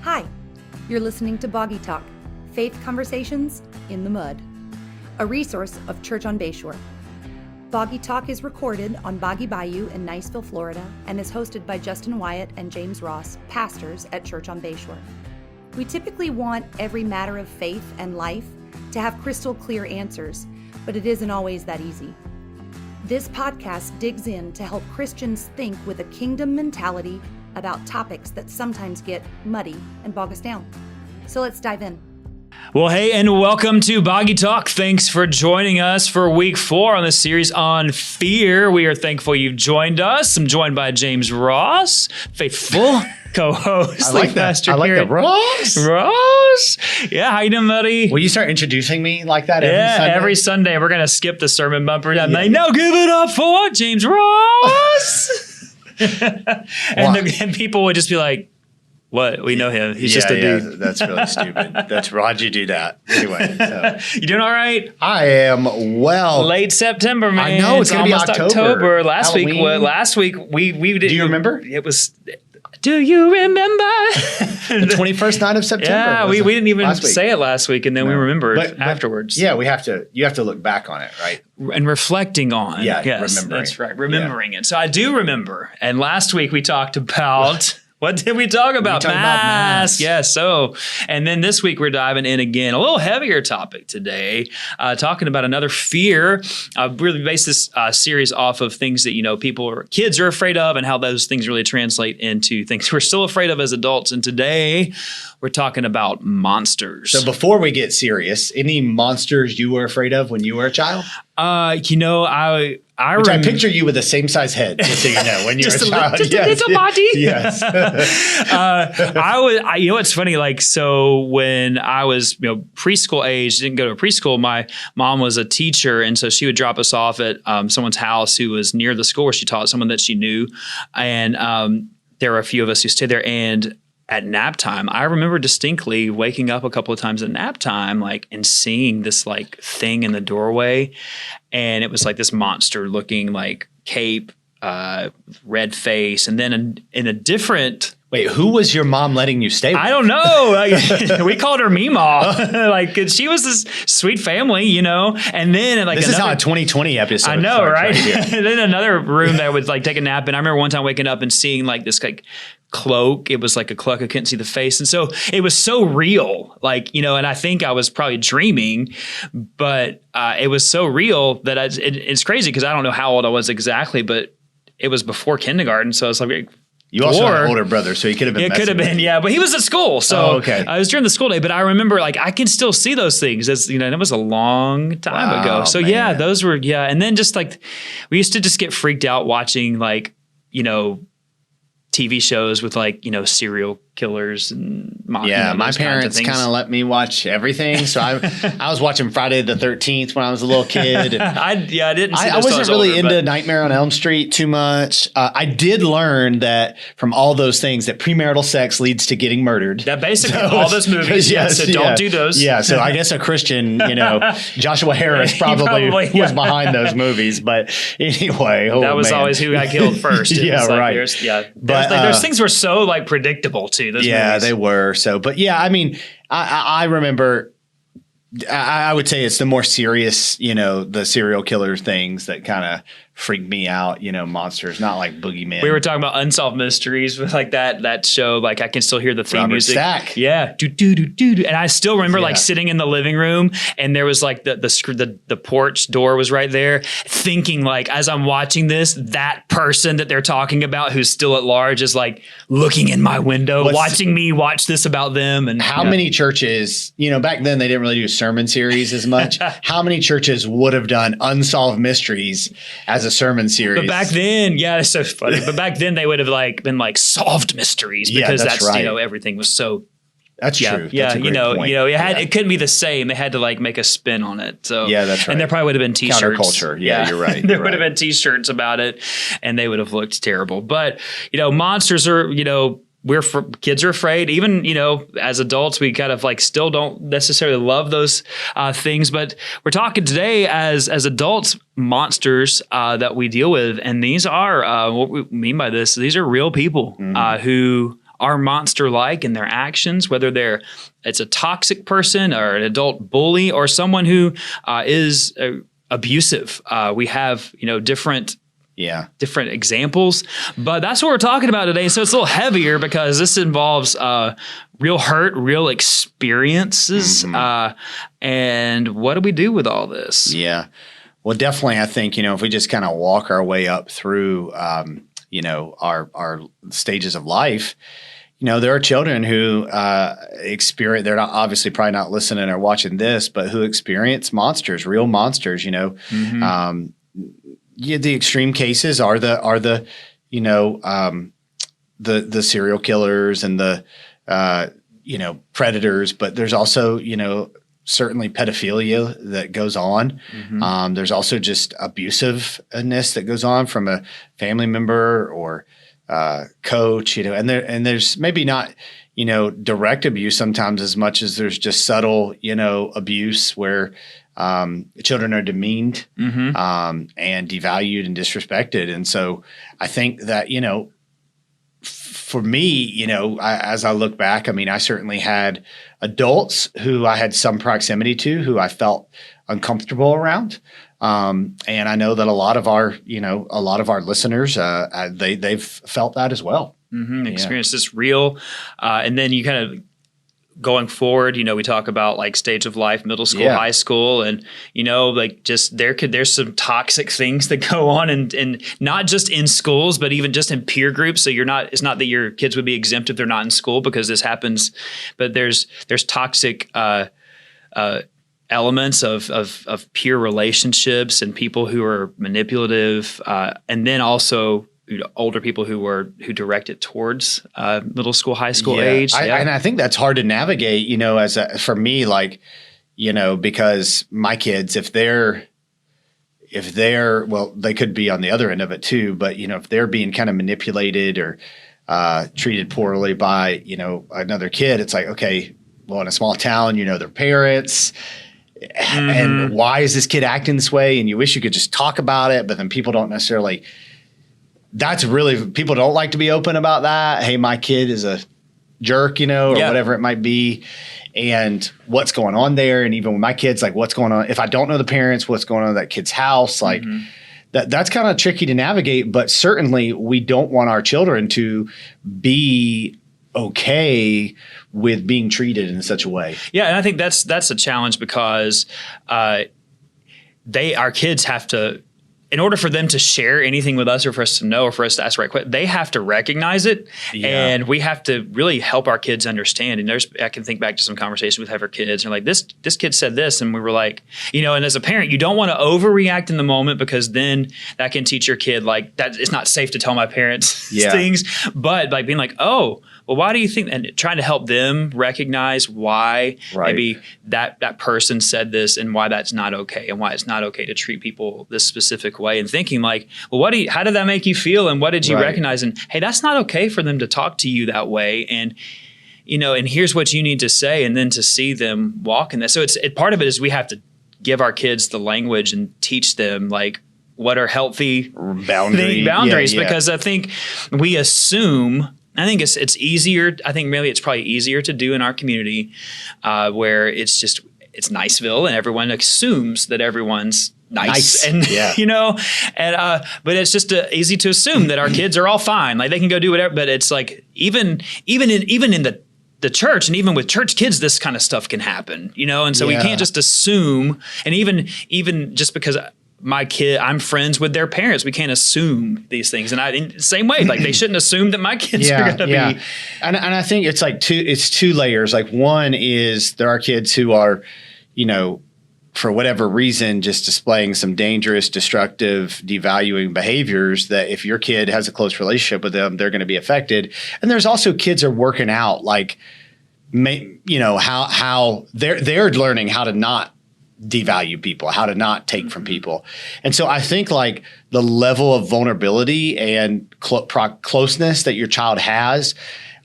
Hi, you're listening to Boggy Talk, Faith Conversations in the Mud, a resource of Church on Bayshore. Boggy Talk is recorded on Boggy Bayou in Niceville, Florida, and is hosted by Justin Wyatt and James Ross, pastors at Church on Bayshore. We typically want every matter of faith and life to have crystal clear answers, but it isn't always that easy. This podcast digs in to help Christians think with a kingdom mentality about topics that sometimes get muddy and bog us down. So let's dive in. Well, hey, and welcome to Boggy Talk. Thanks for joining us for week 4 on the series on fear. We are thankful you've joined us. I'm joined by James Ross, faithful co-host. I like that. I like that. Ross. Yeah, how you doing, buddy? Will you start introducing me like that every Sunday? Every Sunday. We're going to skip the sermon bumper. I'm like, no, give it up for James Ross. and people would just be like, what? We know him. He's just a dude. That's really stupid. Why'd you do that? Anyway. So. You doing all right? I am well. Late September, man. I know. It's going to be October. Last week we did. Do you remember? It was... Do you remember? The 21st night of September. Yeah, we didn't even say it last week, and then we remembered afterwards. Yeah, you have to look back on it, right? And reflecting on. Yeah, yes, remembering. That's right, remembering it. So I do remember. And last week we talked about... What did we talk about? Mass. Yeah, so, and then this week we're diving in again, a little heavier topic today, talking about another fear. Really based this series off of things that, kids are afraid of and how those things really translate into things we're still afraid of as adults. And today we're talking about monsters. So before we get serious, any monsters you were afraid of when you were a child? I picture you with the same size head, just so you know, when you're a child. Just a little body. Yes. It's funny. Like, so when I was, preschool age, didn't go to preschool. My mom was a teacher. And so she would drop us off at someone's house who was near the school where she taught, someone that she knew. And there were a few of us who stayed there. And at nap time, I remember distinctly waking up a couple of times at nap time, and seeing this thing in the doorway. And it was this monster looking cape, red face. And then in a different... Wait, who was your mom letting you stay with? I don't know. We called her Meemaw. She was this sweet family, And then this is how a 2020 episode. I know, right? And then another room that I would take a nap in. I remember one time waking up and seeing this cloak. It was like a cloak. I couldn't see the face. And so it was so real, and I think I was probably dreaming, but it was so real that it's crazy because I don't know how old I was exactly, but it was before kindergarten. So it's you also had an older brother, so he could have been. It could have been, yeah. But he was at school, so I was during the school day. But I remember, I can still see those things. As it was a long time ago. So man. Those were, and then just we used to just get freaked out watching TV shows with serial killers and my parents kind of let me watch everything. So I was watching Friday the 13th when I was a little kid. I didn't. I wasn't really into Nightmare on Elm Street too much. I did learn that from all those things that premarital sex leads to getting murdered. That basically all those movies. So don't do those. Yeah. So I guess a Christian, Joshua Harris probably was behind those movies. But anyway, that was always who got killed first. Right. Those things were so predictable too. Those movies. They were. So, but I mean, I remember. I would say it's the more serious, the serial killer things that kind of freaked me out, monsters, not like Boogeyman. We were talking about Unsolved Mysteries with that show. I can still hear the theme music. Stack. Yeah. Do, do, do, do, do. And I still remember sitting in the living room and there was the porch door was right there, thinking as I'm watching this, that person that they're talking about who's still at large is looking in my window, watching me watch this about them. And how many churches, back then they didn't really do sermon series as much. How many churches would have done Unsolved Mysteries as a sermon series? But back then, it's so funny. But back then they would have been solved mysteries because that's right. Everything was so. That's true. Yeah, that's a great point. It couldn't be the same. They had to make a spin on it. So that's right. And there probably would have been T-shirts. Counterculture. Yeah, you're right. There would have been T-shirts about it, and they would have looked terrible. But monsters are kids are afraid. Even, as adults, we kind of still don't necessarily love those things. But we're talking today as adults, monsters that we deal with. And these are, what we mean by this, these are real people who are monster-like in their actions, whether it's a toxic person or an adult bully or someone who is abusive. We have, different examples, but that's what we're talking about today. So it's a little heavier because this involves real hurt, real experiences. And what do we do with all this? Yeah. Well, definitely, I think, if we just kind of walk our way up through, our stages of life, there are children who experience, they're not obviously probably not listening or watching this, but who experience monsters, real monsters, the extreme cases are the serial killers and the, predators, but there's also, certainly pedophilia that goes on. There's also just abusiveness that goes on from a family member or coach, and there's maybe not, direct abuse sometimes as much as there's just subtle, abuse where children are demeaned and devalued and disrespected. And so I think that, for me, as I look back, I certainly had adults who I had some proximity to, who I felt uncomfortable around. And I know that a lot of our listeners, they've felt that as well. Experience this real. And then you kind of going forward, we talk about like stage of life, middle school, high school, and just there's some toxic things that go on and not just in schools, but even just in peer groups. So it's not that your kids would be exempt if they're not in school because this happens, but there's toxic elements of peer relationships and people who are manipulative, and then also older people who direct it towards middle school, high school age. And I think that's hard to navigate, for me, because my kids, if they're, well, they could be on the other end of it too, but, if they're being kind of manipulated or treated poorly by, another kid, it's like, okay, well, in a small town, their parents, and why is this kid acting this way? And you wish you could just talk about it, but then people don't necessarily. People don't like to be open about that. Hey, my kid is a jerk, or whatever it might be. And what's going on there. And even with my kids, like what's going on. If I don't know the parents, what's going on in that kid's house, like that's kind of tricky to navigate. But certainly we don't want our children to be okay with being treated in such a way. Yeah. And I think that's a challenge because our kids have to, in order for them to share anything with us or for us to know or for us to ask the right question, they have to recognize it. And we have to really help our kids understand. And I can think back to some conversations with our kids and like, this kid said this. And we were like, and as a parent, you don't want to overreact in the moment because then that can teach your kid like that it's not safe to tell my parents things. But like being like, oh, well, why do you think, and trying to help them recognize why maybe that person said this and why that's not okay and why it's not okay to treat people this specific way, and thinking like, well, how did that make you feel? And what did you recognize? And hey, that's not okay for them to talk to you that way. And, and here's what you need to say. And then to see them walk in that. So part of it is we have to give our kids the language and teach them like, what are healthy boundaries? Because I think we assume, I think it's easier. I think maybe it's probably easier to do in our community where it's Niceville and everyone assumes that everyone's nice. And, but it's just easy to assume that our kids are all fine. Like they can go do whatever, but it's like, even in the church and even with church kids, this kind of stuff can happen, And so we can't just assume, and even just because I'm friends with their parents, we can't assume these things. And in the same way, like they shouldn't assume that my kids are going to be. And I think it's like two layers. Like one is there are kids who are, for whatever reason, just displaying some dangerous, destructive, devaluing behaviors that if your kid has a close relationship with them, they're going to be affected. And there's also kids are working out, like, how they're learning how to not devalue people, how to not take from people. And so I think like the level of vulnerability and closeness that your child has,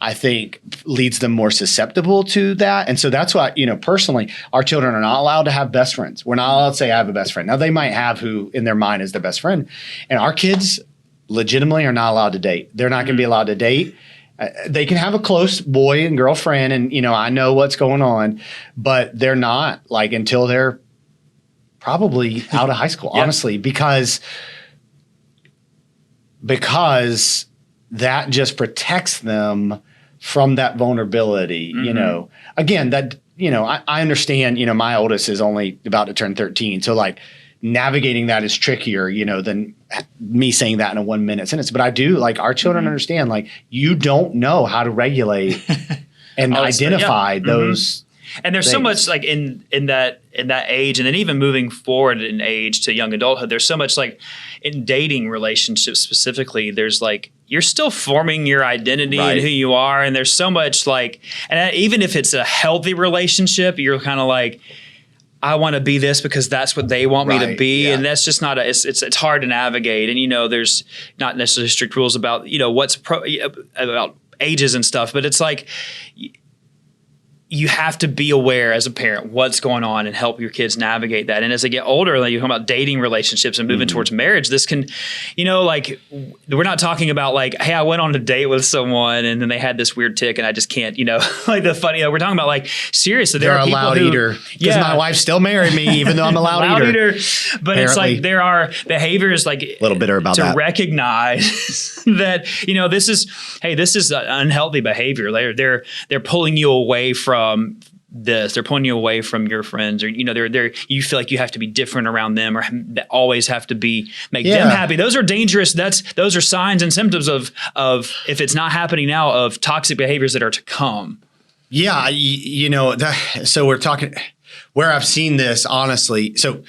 I think leads them more susceptible to that. And so that's why, personally, our children are not allowed to have best friends. We're not allowed to say I have a best friend. Now they might have who in their mind is their best friend. And our kids legitimately are not allowed to date. They're not going to be allowed to date. They can have a close boy and girl friend, and I know what's going on, but they're not like until they're probably out of high school, honestly, because that just protects them from that vulnerability. Again, that I understand. My oldest is only about to turn 13, so like navigating that is trickier, than me saying that in a 1 minute sentence. But I do, like, our children understand, like, you don't know how to regulate and identify those. And there's so much like in that age, and then even moving forward in age to young adulthood, there's so much like in dating relationships specifically, there's like, you're still forming your identity and who you are. And there's so much like, and even if it's a healthy relationship, you're kind of like, I want to be this because that's what they want me to be. Yeah. And that's just not it's hard to navigate. And, there's not necessarily strict rules about, what's about ages and stuff, but it's like, you have to be aware as a parent what's going on and help your kids navigate that. And as they get older, like you talk about dating relationships and moving towards marriage, this can, like, we're not talking about like, hey, I went on a date with someone and then they had this weird tick and I just can't, like the funny, we're talking about like, seriously, they're a loud eater. Because my wife still married me, even though I'm a loud eater. But apparently. It's like, there are behaviors like a little bitter about that. Recognize that, this is unhealthy behavior. They're pulling you away from this, they're pulling you away from your friends, or you feel like you have to be different around them, or always have to make them happy. Those are dangerous. Those are signs and symptoms of if it's not happening now, of toxic behaviors that are to come. Yeah, so we're talking where I've seen this honestly. So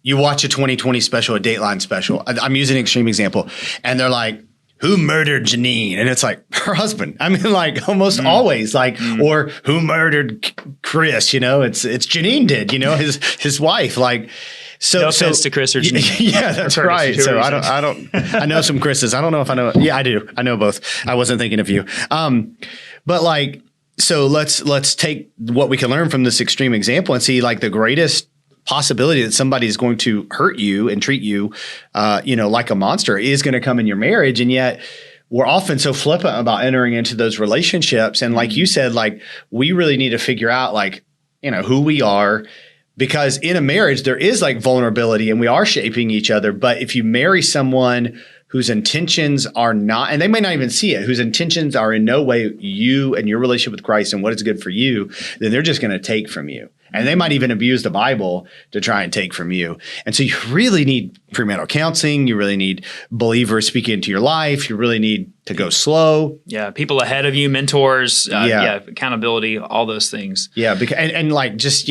you watch a 2020 special, a Dateline special. I'm using an extreme example, and they're like, who murdered Janine? And it's like her husband. I mean, like almost always, like, or who murdered Chris? It's Janine did. His wife. Like, so. No offense to Chris or Janine. Yeah, that's right. So I know some Chris's. I don't know if I know. Yeah, I do. I know both. I wasn't thinking of you. But like, so let's take what we can learn from this extreme example and see like the greatest possibility that somebody is going to hurt you and treat you, like a monster is going to come in your marriage. And yet we're often so flippant about entering into those relationships. And like you said, like we really need to figure out like, who we are, because in a marriage, there is like vulnerability and we are shaping each other. But if you marry someone whose intentions are not, and they may not even see it, whose intentions are in no way you and your relationship with Christ and what is good for you, then they're just going to take from you. And they might even abuse the Bible to try and take from you. And so you really need premarital counseling. You really need believers speaking into your life. You really need to go slow. Yeah. People ahead of you, mentors, accountability, all those things. Yeah. Because, and like, just,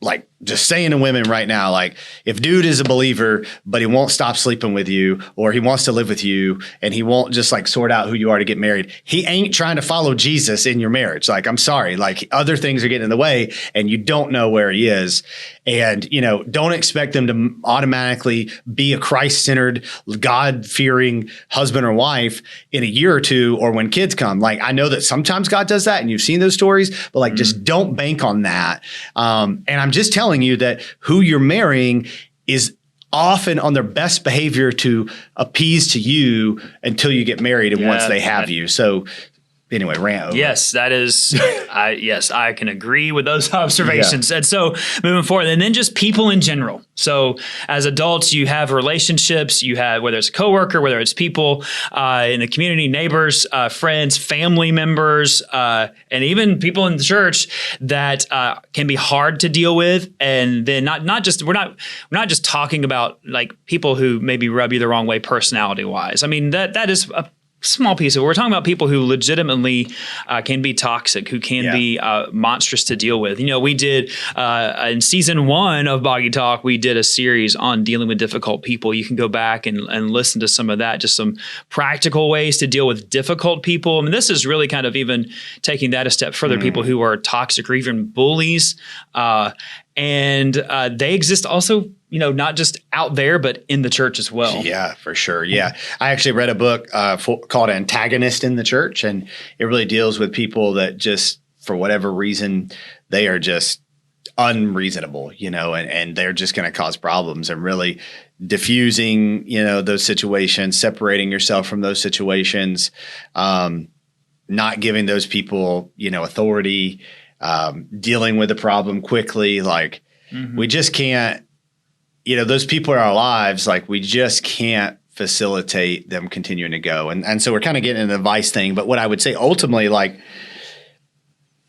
like just saying to women right now, like if dude is a believer, but he won't stop sleeping with you, or he wants to live with you and he won't just like sort out who you are to get married, he ain't trying to follow Jesus in your marriage. Like, I'm sorry, like other things are getting in the way and you don't know where he is. And, don't expect them to automatically be a Christ-centered, God-fearing husband or wife in a year or two, or when kids come. Like, I know that sometimes God does that and you've seen those stories, but like, just don't bank on that. And I'm just telling you that who you're marrying is often on their best behavior to appease to you until you get married and once they have you. So anyway, rant over. Yes, that is, I can agree with those observations. Yeah. And so moving forward, and then just people in general. So as adults, you have relationships, you have, whether it's a coworker, whether it's people in the community, neighbors, friends, family members, and even people in the church that can be hard to deal with. And then we're not just talking about like people who maybe rub you the wrong way personality wise. I mean, that is a small piece of it. We're talking about people who legitimately can be toxic, who can be monstrous to deal with. We did in season 1 of Boggy Talk, we did a series on dealing with difficult people. You can go back and listen to some of that, just some practical ways to deal with difficult people. I mean, this is really kind of even taking that a step further, people who are toxic or even bullies. And they exist also, not just out there, but in the church as well. Yeah, for sure. Yeah. I actually read a book called Antagonist in the church, and it really deals with people that just, for whatever reason, they are just unreasonable, and they're just going to cause problems, and really diffusing, those situations, separating yourself from those situations. not giving those people, authority, dealing with the problem quickly. Like we just can't, those people in our lives, like we just can't facilitate them continuing to go. And so we're kind of getting into the vice thing. But what I would say ultimately, like,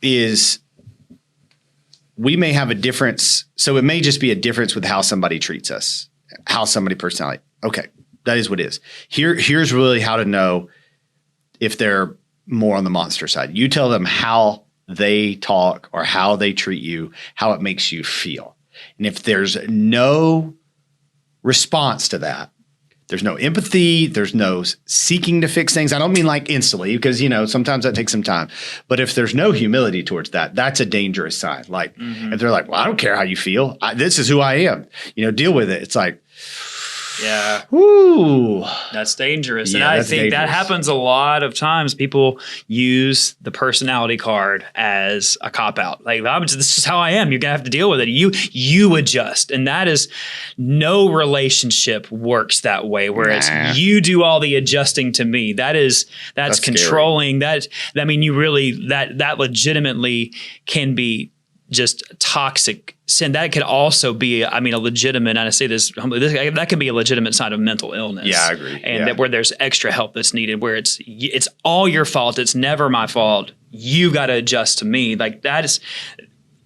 is we may have a difference. So it may just be a difference with how somebody treats us, how somebody personality. Okay, that is what it is. Here's really how to know if they're more on the monster side. You tell them how they talk or how they treat you, how it makes you feel. And if there's no response to that, there's no empathy, there's no seeking to fix things. I don't mean like instantly, because, sometimes that takes some time. But if there's no humility towards that, that's a dangerous sign. Like if they're like, well, I don't care how you feel. This is who I am. Deal with it. It's like, yeah. Ooh. That's dangerous. Yeah, and I that's think dangerous. that happens a lot of times. People use the personality card as a cop-out. Like, this is how I am. You're going to have to deal with it. You adjust. And that is, no relationship works that way, where it's you do all the adjusting to me. That's controlling. You really, that legitimately can be just toxic sin. That could also be, a legitimate, and I say this humbly, that could be a legitimate sign of mental illness. Yeah, I agree. And that where there's extra help that's needed, where it's all your fault. It's never my fault. You got to adjust to me. Like that is,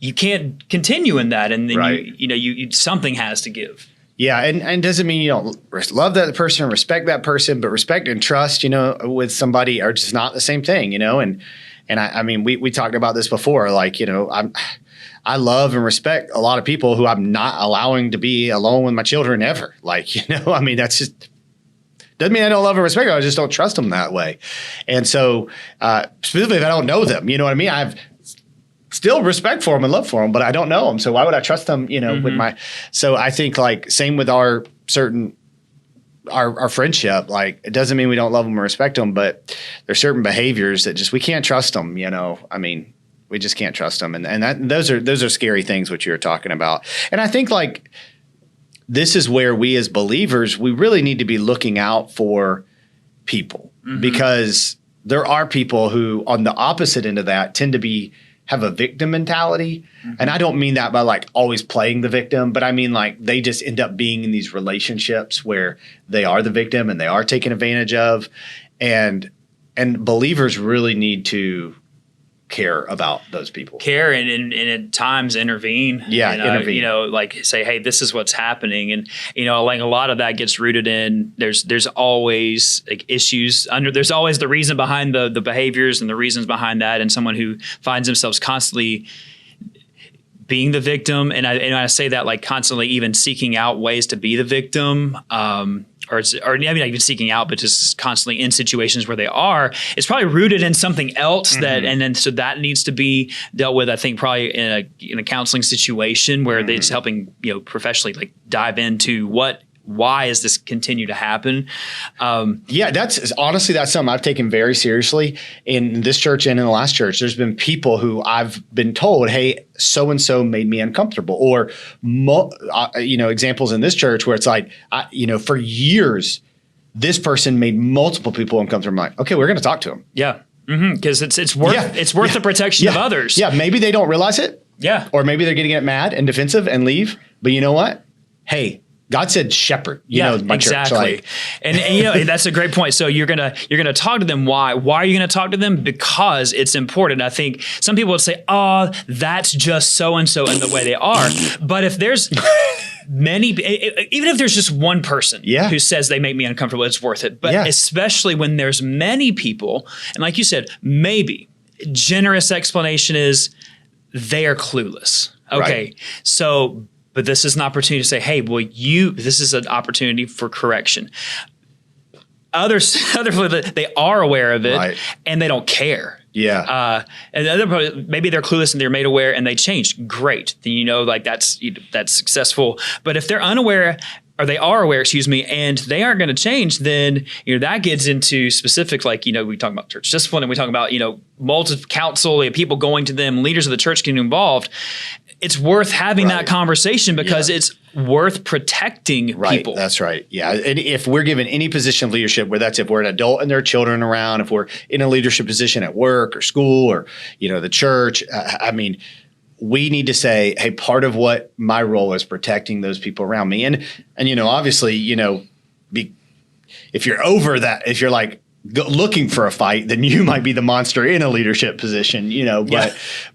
you can't continue in that. And then right. you something has to give. Yeah, and doesn't mean you don't love that person, respect that person, but respect and trust, with somebody are just not the same thing, and we talked about this before, like, I love and respect a lot of people who I'm not allowing to be alone with my children ever. Like, that's just doesn't mean I don't love and respect them. I just don't trust them that way. And so specifically if I don't know them, I have still respect for them and love for them, but I don't know them. So why would I trust them, with so I think like same with our friendship, like it doesn't mean we don't love them or respect them, but there's certain behaviors that we can't trust them, we just can't trust them. And those are scary things, which you're talking about. And I think like this is where we as believers, we really need to be looking out for people, because there are people who on the opposite end of that tend to have a victim mentality. And I don't mean that by like always playing the victim, but I mean like they just end up being in these relationships where they are the victim and they are taken advantage of. And believers really need to care about those people. Care and at times intervene. Yeah, intervene. Like say, hey, this is what's happening. And, like a lot of that gets rooted in there's always like issues there's always the reason behind the behaviors and the reasons behind that. And someone who finds themselves constantly being the victim. And I say that like constantly even seeking out ways to be the victim, or not even seeking out, but just constantly in situations where they are, it's probably rooted in something else so that needs to be dealt with. I think probably in a counseling situation where it's helping, professionally like dive into why is this continue to happen? That's something I've taken very seriously in this church and in the last church. There's been people who I've been told, hey, so-and-so made me uncomfortable, or, examples in this church where it's like, for years, this person made multiple people uncomfortable. I'm like, okay, we're going to talk to them. Yeah. Because it's worth the protection of others. Yeah. Maybe they don't realize it. Yeah. Or maybe they're going to get mad and defensive and leave. But you know what? Hey, God said shepherd, my exactly. church. Like, and that's a great point. So you're gonna talk to them. Why? Why are you gonna talk to them? Because it's important. I think some people would say, "Oh, that's just so and so and the way they are." But if there's even if there's just one person who says they make me uncomfortable, it's worth it. But especially when there's many people, and like you said, maybe generous explanation is they are clueless. Okay, right. So. But this is an opportunity to say, hey, this is an opportunity for correction. Others, they are aware of it, right, and they don't care. Yeah. And maybe they're clueless and they're made aware and they changed. Great. Then that's successful. But if they're unaware, or they are aware, and they aren't going to change, then that gets into specific, like we talk about church discipline, and we talk about multi counsel, people going to them, leaders of the church getting involved. it's worth having that conversation because it's worth protecting people. That's right. Yeah. And if we're given any position of leadership, where that's if we're an adult and there are children around, if we're in a leadership position at work or school or, the church, I mean, we need to say, hey, part of what my role is protecting those people around me. And obviously, if you're over that, if you're like looking for a fight, then you might be the monster in a leadership position,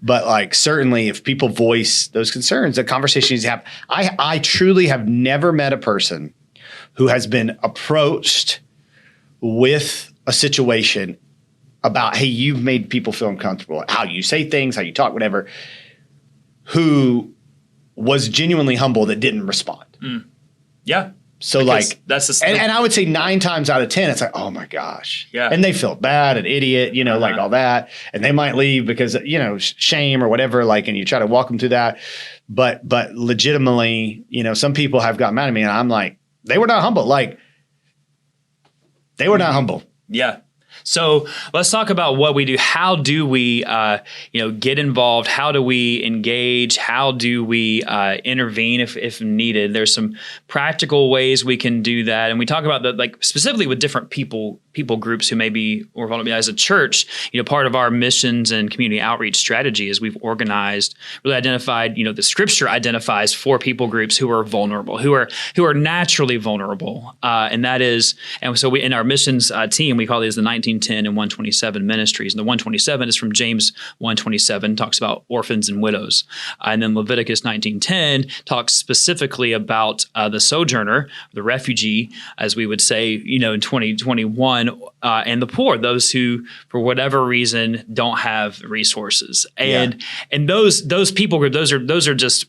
but like certainly if people voice those concerns, the conversations you have, I truly have never met a person who has been approached with a situation about, hey, you've made people feel uncomfortable, how you say things, how you talk, whatever, who was genuinely humble that didn't respond. Yeah. So because that's and I would say 9 times out of 10, it's like, oh my gosh. Yeah. And they feel bad, an idiot, like all that. And they might leave because, shame or whatever, and you try to walk them through that. But legitimately, some people have gotten mad at me and I'm like, they were not humble. They were not humble. Yeah. So let's talk about what we do. How do we, get involved? How do we engage? How do we intervene if needed? There's some practical ways we can do that, and we talk about that, specifically with different people groups who may be more vulnerable. As a church, part of our missions and community outreach strategy is we've organized, really identified. The Scripture identifies 4 people groups who are vulnerable, who are naturally vulnerable, and so we in our missions team we call these the 1910 and 127 ministries. And the 127 is from James 127, talks about orphans and widows. And then Leviticus 19:10 talks specifically about the sojourner, the refugee, as we would say, in 2021, and the poor, those who, for whatever reason, don't have resources. And those people group, those are just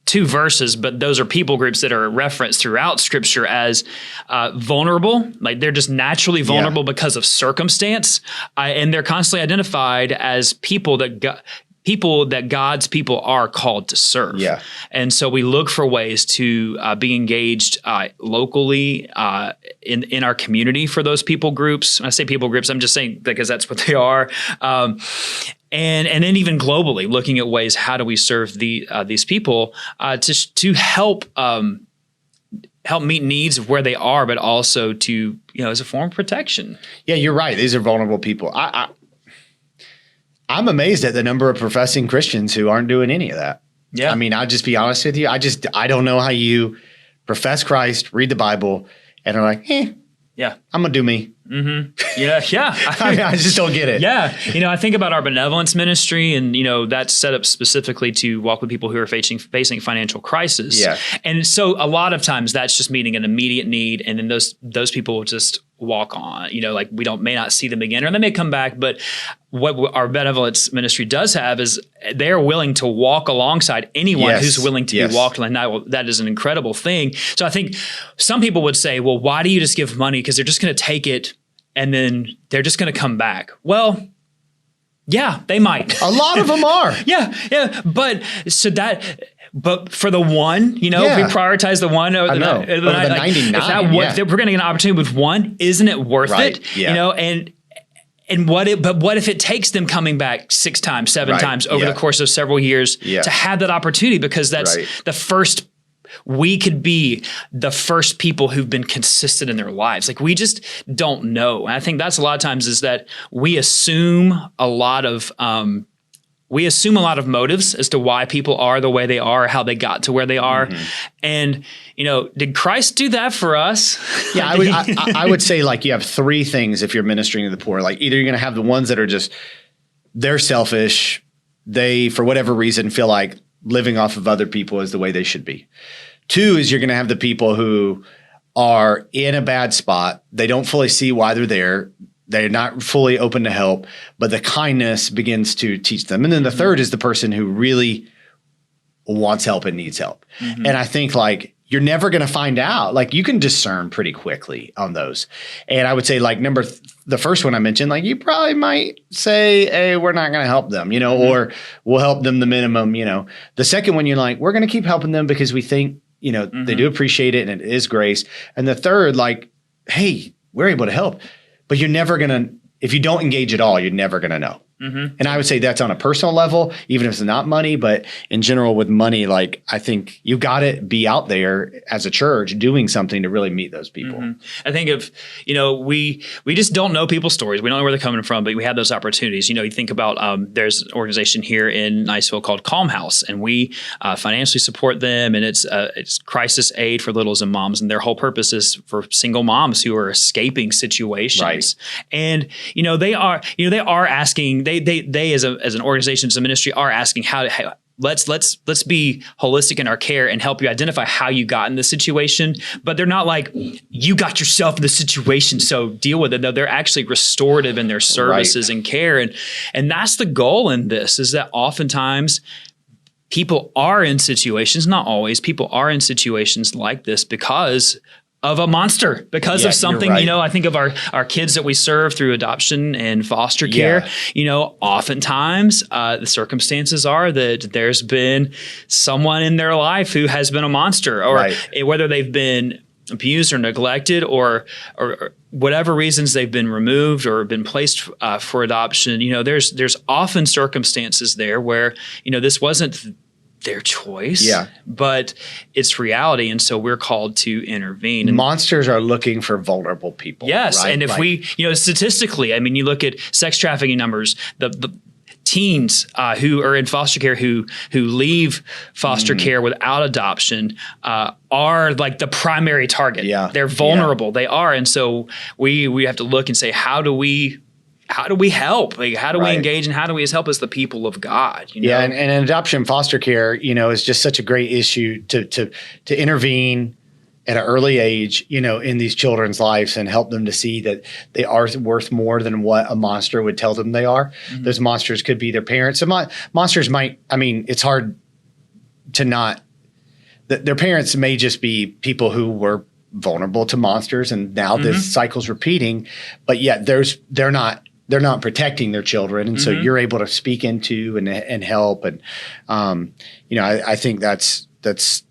2 verses, but those are people groups that are referenced throughout Scripture as vulnerable. They're just naturally vulnerable because of circumstance, and they're constantly identified as people that God's people are called to serve. Yeah. And so we look for ways to be engaged locally in our community for those people groups. When I say people groups, I'm just saying because that's what they are. And then even globally, looking at ways, how do we serve these people to help meet needs of where they are, but also to, as a form of protection. Yeah, you're right. These are vulnerable people. I'm amazed at the number of professing Christians who aren't doing any of that. Yeah. I mean, I'll just be honest with you. I don't know how you profess Christ, read the Bible, and are like, yeah, I'm going to do me. Mm-hmm. Yeah. I just don't get it. Yeah. I think about our benevolence ministry, and, that's set up specifically to walk with people who are facing financial crisis. Yeah. And so a lot of times that's just meeting an immediate need. And then those people will just walk on, we may not see them again, or they may come back. But what our benevolence ministry does have is they're willing to walk alongside anyone who's willing to be walked. And that is an incredible thing. So I think some people would say, well, why do you just give money? Because they're just going to take it and then they're just going to come back. Well, yeah, they might. A lot of them are. Yeah. But for the one, if we prioritize the one over the 99, if we're going to get an opportunity with one, isn't it worth it? Yeah. But what if it takes them coming back 6 times, 7 times over the course of several years to have that opportunity? Because that's the first. We could be the first people who've been consistent in their lives. We just don't know. And I think that's a lot of times is that we assume a lot of motives as to why people are the way they are, how they got to where they are. Mm-hmm. And, did Christ do that for us? Yeah, I would say you have 3 things if you're ministering to the poor. Either you're going to have the ones that are just, they're selfish. They, for whatever reason, feel like living off of other people is the way they should be. 2 is you're going to have the people who are in a bad spot. They don't fully see why they're there. They're not fully open to help, but the kindness begins to teach them. And then the 3rd is the person who really wants help and needs help. Mm-hmm. And I think you're never going to find out. You can discern pretty quickly on those. And I would say the first one I mentioned, you probably might say, hey, we're not going to help them, or we'll help them the minimum, The second one, you're we're going to keep helping them because we think, they do appreciate it and it is grace. And the 3rd, hey, we're able to help. But you're never going to, if you don't engage at all, you're never going to know. And I would say that's on a personal level, even if it's not money, but in general with money, like I think you got to be out there as a church doing something to really meet those people. I think if, we just don't know people's stories. We don't know where they're coming from, but we have those opportunities. You think about there's an organization here in Niceville called Calm House, and we financially support them, and it's crisis aid for littles and moms, and their whole purpose is for single moms who are escaping situations. Right. And they are asking. They as an organization, as a ministry, are asking let's be holistic in our care and help you identify how you got in this situation. But they're not like, you got yourself in this situation, so deal with it. No, they're actually restorative in their services and care. And that's the goal in this, is that oftentimes people are in situations, not always, people are in situations like this because of a monster, because of something, I think of our kids that we serve through adoption and foster care, oftentimes the circumstances are that there's been someone in their life who has been a monster, or whether they've been abused or neglected or whatever reasons they've been removed or been placed for adoption. There's often circumstances there where, this wasn't their choice, but it's reality. And so we're called to intervene. And monsters are looking for vulnerable people. Yes. Right? And if we, statistically, you look at sex trafficking numbers, the teens who are in foster care who leave foster care without adoption are like the primary target. Yeah. They're vulnerable. They are. And so we have to look and say, how do we help? Like, how do we engage, and how do we help as the people of God? Yeah, and adoption foster care, is just such a great issue to intervene at an early age, in these children's lives and help them to see that they are worth more than what a monster would tell them they are. Those monsters could be their parents. So monsters might, it's hard to not, their parents may just be people who were vulnerable to monsters, and now this cycle's repeating, but yet they're not protecting their children. And so you're able to speak into and help. And, I think that's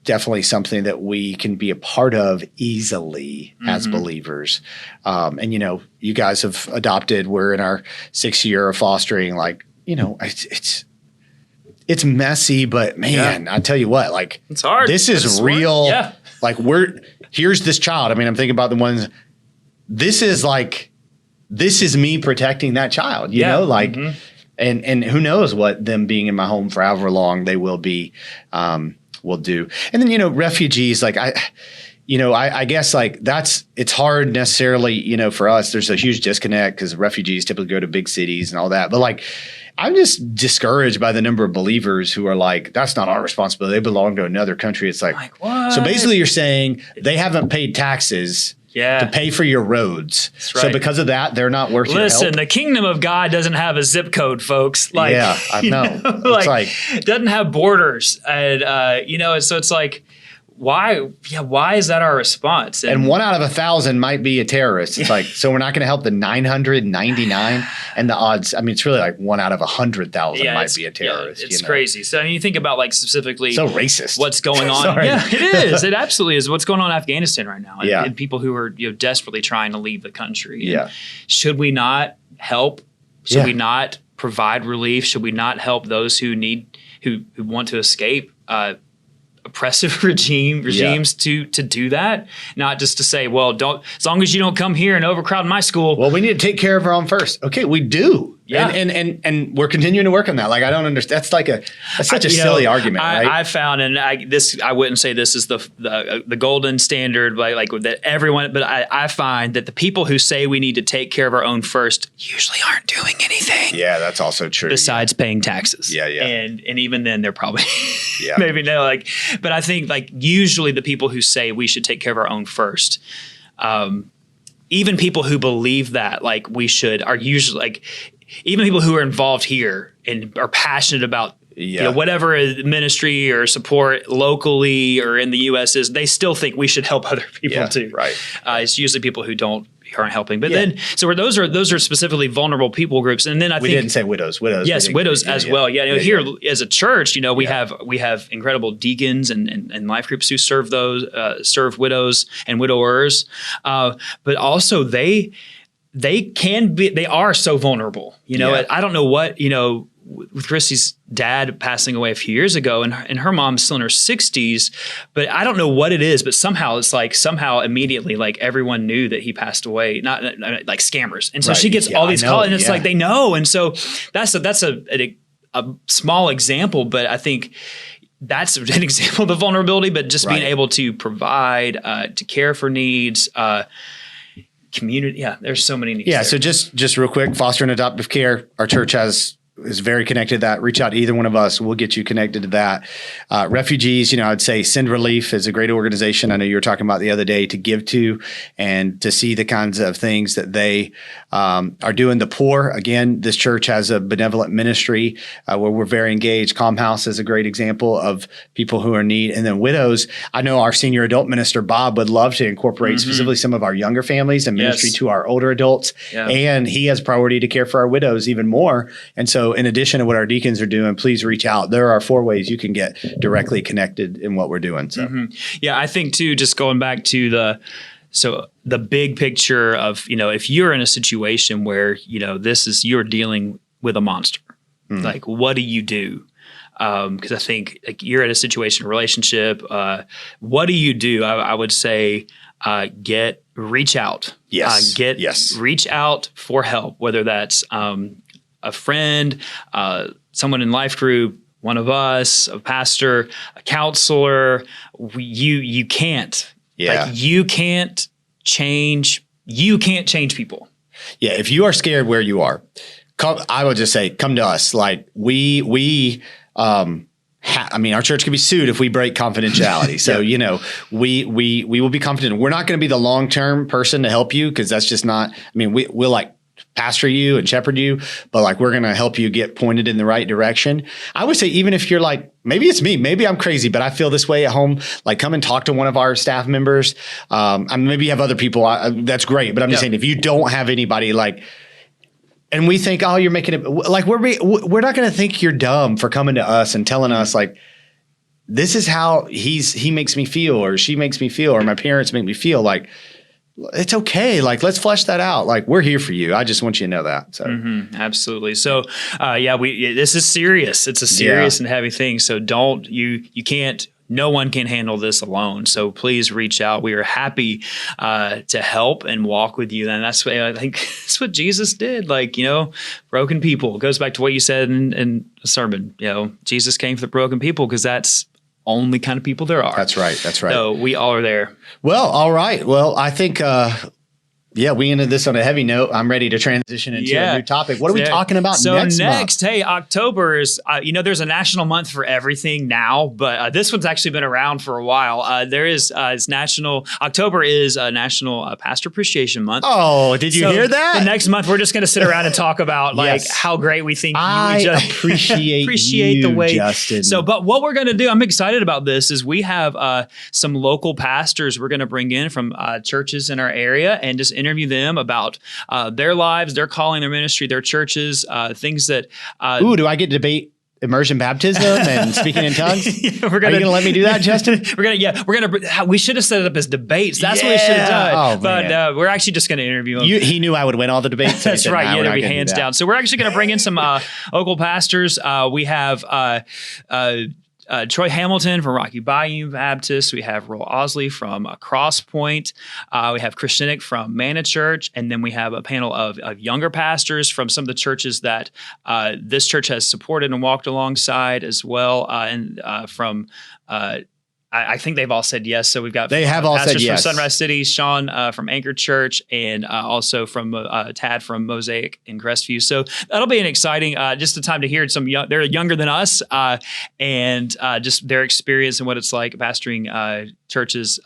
definitely something that we can be a part of easily as believers. And, you guys have adopted, we're in our 6th year of fostering, it's messy, but man, I tell you what, it's hard. This is real. Yeah. Here's this child. I'm thinking about the ones, this is me protecting that child, you know, and who knows what them being in my home for however long they will be, will do. And then, refugees, I guess it's hard necessarily, for us, there's a huge disconnect because refugees typically go to big cities and all that. But I'm just discouraged by the number of believers who are that's not our responsibility. They belong to another country. It's what? So basically you're saying they haven't paid taxes to pay for your roads. Right. So because of that, they're not worth your help. Listen, the kingdom of God doesn't have a zip code, folks. Yeah, I know. It doesn't have borders. And, so it's why is that our response? And 1 out of 1,000 might be a terrorist. It's so we're not going to help the 999, and the odds. It's really 1 out of 100,000 might be a terrorist. It's crazy. So you think about specifically so racist. What's going on? Yeah, it is. It absolutely is. What's going on in Afghanistan right now? And people who are desperately trying to leave the country. And should we not help? Should we not provide relief? Should we not help those who want to escape? Oppressive regimes to do that, not just to say, well, don't, as long as you don't come here and overcrowd my school. Well, we need to take care of our own first. Okay, we do. Yeah. And we're continuing to work on that. I don't understand. That's such a silly argument, right? I found, and I wouldn't say this is the golden standard, that everyone, but I find that the people who say we need to take care of our own first usually aren't doing anything. Yeah, that's also true. Besides paying taxes. Yeah. And even then they're probably maybe no, but I think usually the people who say we should take care of our own first, even people who believe that we should are usually even people who are involved here and are passionate about whatever ministry or support locally or in the U.S. is, they still think we should help other people too. Right. It's usually people who aren't helping. But then, so those are specifically vulnerable people groups. And then we didn't say widows. Yes, widows as well. Yeah. Here as a church, we have incredible deacons and life groups who serve widows and widowers. But also they are so vulnerable. Yeah. I don't know what, with Christy's dad passing away a few years ago, and her mom's still in her 60s, but I don't know what it is, but somehow it's like immediately like everyone knew that he passed away, not like scammers. And so she gets all these calls, and it's like they know. And so that's a small example, but I think that's an example of the vulnerability, but just being able to provide, to care for needs, community. Yeah, there's so many needs. Yeah. there. So just real quick, foster and adoptive care. Our church is very connected to that. Reach out to either one of us. We'll get you connected to that. Refugees, I'd say Send Relief is a great organization. I know you were talking about the other day to give to and to see the kinds of things that they are doing. The poor, again, this church has a benevolent ministry where we're very engaged. Calm House is a great example of people who are in need. And then widows, I know our senior adult minister, Bob, would love to incorporate specifically some of our younger families and ministry to our older adults. Yeah. And he has priority to care for our widows even more. And so in addition to what our deacons are doing, please reach out. There are 4 ways you can get directly connected in what we're doing. So, yeah, I think too, just going back to the big picture of, if you're in a situation where, you're dealing with a monster, like, what do you do? Because I think like you're at a situation, relationship, what do you do? I would say, reach out. Yes. Reach out for help, whether that's, a friend, someone in life group, one of us, a pastor, a counselor. You can't. Yeah. Like you can't change people. Yeah. If you are scared where you are, I would just say, come to us. Like our church can be sued if we break confidentiality. So, we will be confident. We're not going to be the long-term person to help you because that's just not, we'll like pastor you and shepherd you, but like we're going to help you get pointed in the right direction. I would say even if you're like, maybe it's me, maybe I'm crazy, but I feel this way at home, like come and talk to one of our staff members. Maybe you have other people, that's great. But I'm just saying if you don't have anybody like, and we think, oh, you're making it like we're not going to think you're dumb for coming to us and telling us like, this is how he makes me feel or she makes me feel or my parents make me feel. Like, it's okay. Like, let's flesh that out. Like, we're here for you. I just want you to know that. So, absolutely. So, this is serious. It's a serious and heavy thing. So you can't, no one can handle this alone. So please reach out. We are happy to help and walk with you. And that's what I think that's what Jesus did. Like, broken people. It goes back to what you said in the sermon. Jesus came for the broken people because that's only kind of people there are. That's right. So we all are there. Well, all right. Well, I think, we ended this on a heavy note. I'm ready to transition into a new topic. What are we talking about next month? Hey, October is, there's a national month for everything now, but this one's actually been around for a while. October is National Pastor Appreciation Month. Oh, did you hear that? The next month, we're just going to sit around and talk about how great we think I appreciate you, the way, Justin. So, but what we're going to do, I'm excited about this, is we have some local pastors we're going to bring in from churches in our area and just interview them about their lives, their calling, their ministry, their churches, things that. Do I get to debate immersion baptism and speaking in tongues? Are you going to let me do that, Justin? We should have set it up as debates. That's what we should have done. Oh, but we're actually just going to interview them. He knew I would win all the debates. So That's right. It'll be hands down. So we're actually going to bring in some local pastors. We have Troy Hamilton from Rocky Bayou Baptist. We have Roel Osley from Cross Point. We have Chris Shinnick from Manna Church. And then we have a panel of younger pastors from some of the churches that this church has supported and walked alongside as well. I think they've all said yes. So we've got pastors from Sunrise City, Sean from Anchor Church, and also from Tad from Mosaic in Crestview. So that'll be an exciting, just a time to hear they're younger than us, and just their experience and what it's like pastoring churches.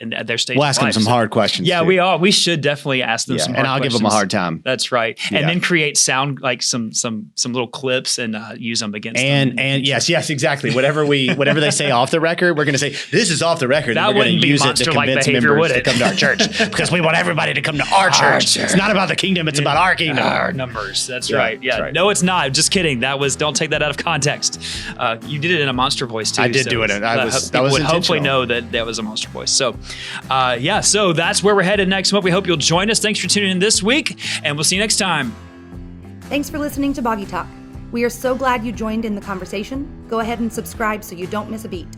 And at their stage. We'll ask them some hard questions. Yeah, too. we should definitely ask them some hard questions. And I'll give them a hard time. That's right. And then create sound, like some little clips and use them against them. And yes, exactly. Whatever they say off the record, we're going to say, this is off the record. That wouldn't be monster-like behavior, would it? To come to our church. Because we want everybody to come to our church. It's not about the kingdom. It's about our kingdom. Our numbers. That's right. Yeah. That's right. No, it's not. Just kidding. Don't take that out of context. You did it in a monster voice too. I did do it. I would hopefully know that was a monster voice. So, so that's where we're headed next month. We hope you'll join us. Thanks for tuning in this week, and we'll see you next time. Thanks for listening to Boggy Talk. We are so glad you joined in the conversation. Go ahead and subscribe so you don't miss a beat.